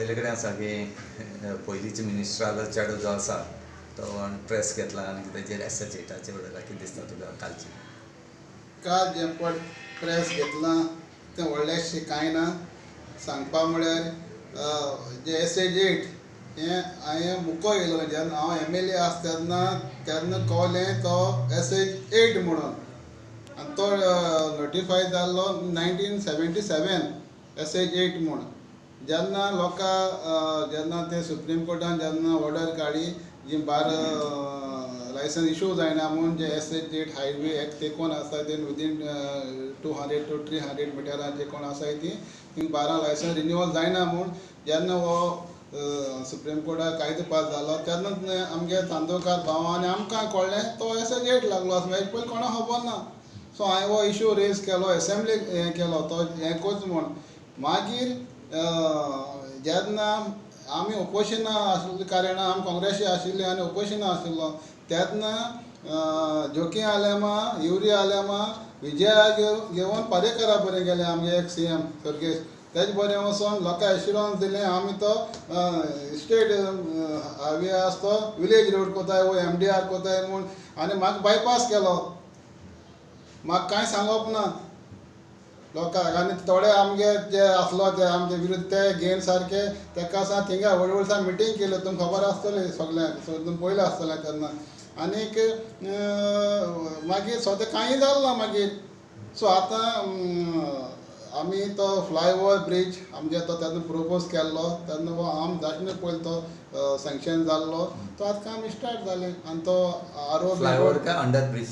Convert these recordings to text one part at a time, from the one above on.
पळयले कडेन आसा की पयलींचे मिनिस्ट्राल चेडो जो आसा तो प्रेस घेतला आनी ताचेर एसोसिएटाचेर उडयला. कितें दिसता तुका कालचें? काल जें पळय प्रेस घेतलां तें व्हडलेंशें कांय ना. सांगपा म्हळ्यार जे SH8 हें हांवें मुको येयलो जेन्ना हांव MLA आसा तेन्ना कळलें तो SH8 म्हणून. आनी तो नोटिफाय जाल्लो 1977 SH8 म्हूण. जेन्ना जेन्ना ते सुप्रीम कोर्टान जेन्ना ऑर्डर काडी जी लायसन्स इशू जायना म्हणून जे SH8 हायवे एक्ट ते कोण आसा ते विदीन 200 to 300 मिटरांचे कोण आसाय ती 12 लायसन्स रिन्यूवल जायना म्हूण जेन्ना हो सुप्रीम कोर्टाक कायदो पास जालो तेन्ना आमगे चांदोरकार भावांनी आमकां कळ्ळें तो SH8 लागलो आसा. हेजे पयलीं कोणाक खबर ना. सो हांवें हो इशू रेज केलो, एसेंब्लीक हें केलो तो हें कोच म्हूण. मागीर जेन्ना आमी ओपोजिशना आशिल्ले कारणान आमी काँग्रेसी आशिल्ले आनी ओपोजिशना आशिल्लो तेन्ना जोकी आलेमा, युरी आलेमा, विजया घेवन पारेकरा बरें गेले आमगे एक CM सर्गेश. तेजे बरें वचोन लोकांक एश्युरन्स दिलें आमी तो स्टेट हायवे आसा तो विलेज रोड कोताय वो MDR कोताय म्हूण. आनी म्हाका बायपास केलो. म्हाका कांय सांगप ना लोकांक. आनी थोडे आमगे जे आसलो ते आमचे विरुद्ध ते घेवन सारके ताका सांग थिंगा व्हडली मिटींग केली. तुमकां खबर आसतली सगळ्यांक. तुमी पयलें आसतलें तेन्ना. आनीक मागीर सद्या कांय जालें ना मागीर. सो आतां आमी तो फ्लायओवर ब्रीज आमगे तो तेन्ना प्रोपोज केल्लो तेन्ना हो आम धाडून पयलीं तो सँक्शन जाल्लो. तो आतां काम स्टार्ट जालें आनी तो फ्लायओवर काय अंडर ब्रिज?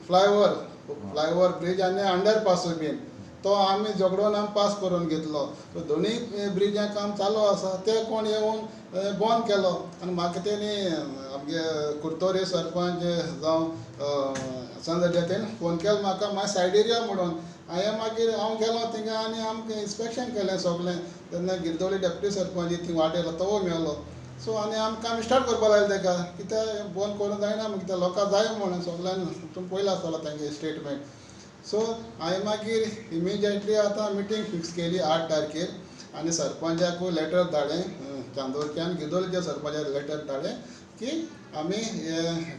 फ्लायओवर ब्रीज आनी अंडरपासूय बीन तो आमी झगडून आमी पास करून घेतलो. सो दोनूय ब्रिजां काम चालू आसा. ते कोण येवन बंद केलो. आनी म्हाका तेणी आमगे कुर्तोरी सरपंच जावं संजय तेणी फोन केलो म्हाका मागीर सायडीर या म्हणून. हांवें मागीर हांव गेलो थिंगा आनी आमकां इन्स्पेक्शन केलें सगळें. तेन्ना गिरदोळी डेप्युटी सरपंच थंय वाटेर तो मेळ्ळो. सो आनी आमी काम स्टार्ट करपा लायलें ताका. कित्याक बंद करूं जायना म्हणून कित्याक लोकांक जाय म्हणून सगळ्यांनी तुमी पयलें आसतलो तांगे स्टेटमेंट. सो हांवें मागीर इमिजिएटली आतां मिटींग फिक्स केली 8 तारखेर आनी सरपंचाकूय लेटर धाडलें. चांदोरच्यान गिरदोळीच्या सरपंचाक लेटर धाडलें की आमी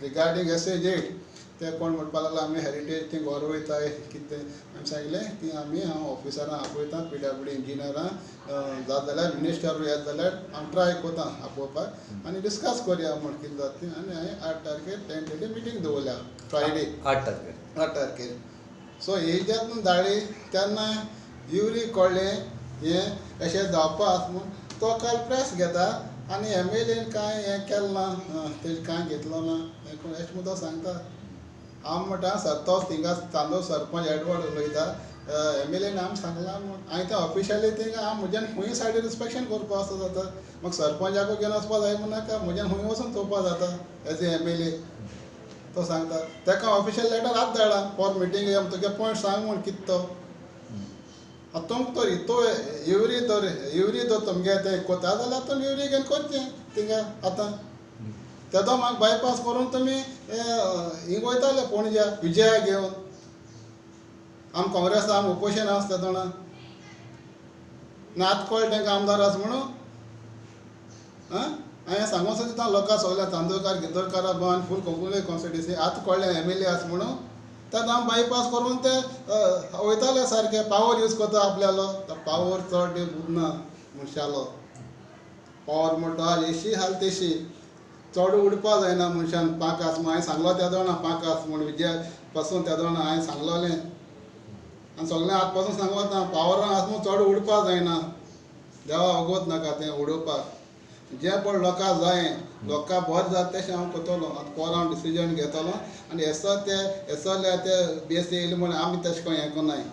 रिगार्डींग SH8 ते कोण म्हणपा लागलो आमी हेरिटेज थंय गौरवयताय कितें आमी सांगलें की हांव ऑफिसरां आपयतां PWD इंजिनियरां जाता जाल्यार मिनिस्टर येत जाल्यार हांव ट्राय कोतां आपोवपाक आनी डिस्कस करया म्हूण कितें जाता तें. आनी हांवें 8 तारखेर तेंच्यानी मिटींग दवरल्या फ्रायडे 8 तारखेर. 8 तारखेर. सो ही जेन्ना धाडली तेन्ना युरी कळ्ळें हें अशें जावपा आसा म्हूण. तो काल प्रेस घेता आनी MLAन कांय हें केलें ना तेजें कांय घेतलो ना अशें म्हूण तो सांगता. हांव म्हणटा तो थिंगा चांदोर सरपंच एडवर्ड उलयता MLAन आमी सांगलां म्हूण. हांवें तें ऑफिशियली थिंगा हांव म्हज्यान खंय सायडीर इन्स्पेक्शन करपा वचपा जाता. म्हाका सरपंचाकूय घेवन वचपा जाय म्हूण नाका म्हज्यान खंय वचून चोवपा जाता एज ए MLA. तो सांगता ताका ऑफिशियल लेटर आतां धाडला फॉर मिटींग या तुगे पॉयंट सांग म्हूण कितें तो. तुमकां तरी तो युरी तो तुमगे तें कोता जाल्यार तुमी युरी घेवन करचें थिंगा आतां. तेदो म्हाका बायपास करून तुमी हिंग वयताले पणजे विजया घेवन. आमी काँग्रेस आमी ओपोजिशन आसा तेदोणा ना आतां कळ्ळें तांकां आमदार आसा म्हणून. हांवें सांगून सुद्दां लोकांक सगळ्या चांदोरकार गिरदोळकारा भोंवन फूल कोंकणी कॉन्स्टिट्युन्सी आतां कळ्ळें MLA आसा म्हणून. तेन्ना हांव बायपास करून ते वयताले सारके पावर यूज करता आपल्यालो. पावर चड उरना मनशालो. पावर म्हणटा एशी हाल तेशी चड उडपा जायना मनशान. पांक आसा म्हूण हांवें सांगलो तेदोणा पांक आसा म्हूण विजया पासून तेदोणा हांवें सांगलोलें. आनी सगळें आतां पासून सांगूं वता पावरान आसा म्हूण चड उडपा जायना. देवा वोगोत नाका तें उडोवपाक. जें पळय लोकांक जाय लोकांक बरें जाता तशें हांव कोत्तोलो. आतां पोरां हांव डिसिजन घेतलो आनी एसो ते BSc येयले म्हूण आमी तशें करून हें कोन्नाय.